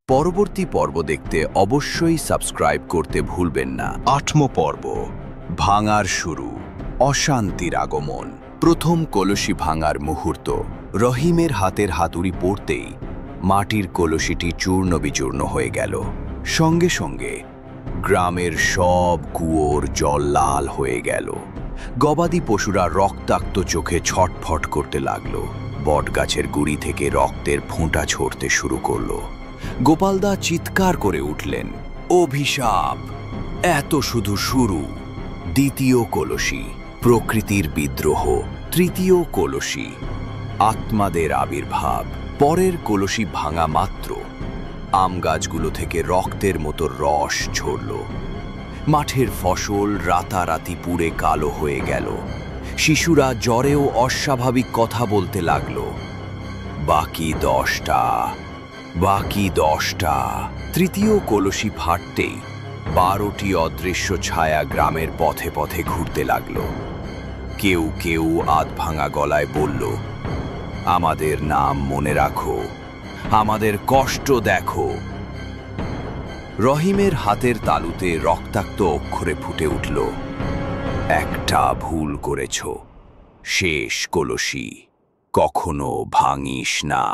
পরবর্তী পর্ব দেখতে অবশ্যই সাবস্ক্রাইব করতে ভুলবেন না। ৮ম পর্ব, ভাঙার শুরু, অশান্তির আগমন। প্রথম কলসি ভাঙার মুহূর্ত। রহিমের হাতের হাতুড়ি পড়তেই মাটির কলসিটি চূর্ণ বিচূর্ণ হয়ে গেল। সঙ্গে সঙ্গে গ্রামের সব কুয়োর জল লাল হয়ে গেল। গবাদি পশুরা রক্তাক্ত চোখে ছটফট করতে লাগলো। বটগাছের গুড়ি থেকে রক্তের ফোঁটা ঝরতে শুরু করলো। গোপালদা চিৎকার করে উঠলেন, অভিশাপ! এত শুধু শুরু। দ্বিতীয় কলসি, প্রকৃতির বিদ্রোহ। তৃতীয় কলসি, আত্মাদের আবির্ভাব। পরের কলসি ভাঙা মাত্র আম গাছগুলো থেকে রক্তের মতো রস ঝরল। মাঠের ফসল রাতারাতি পুড়ে কালো হয়ে গেল। শিশুরা জ্বরেও অস্বাভাবিক কথা বলতে লাগলো। বাকি 10টা, বাকি 10টা। তৃতীয় কলসি ফাটতেই 12টি অদৃশ্য ছায়া গ্রামের পথে পথে ঘুরতে লাগলো। কেউ কেউ আধভাঙা গলায় বলল, আমাদের নাম মনে রাখো, আমাদের কষ্ট দেখো। রহিমের হাতের তালুতে রক্তাক্ত অক্ষরে ফুটে উঠল, একটা ভুল করেছ, শেষ কলসি কখনো ভাঙিস না।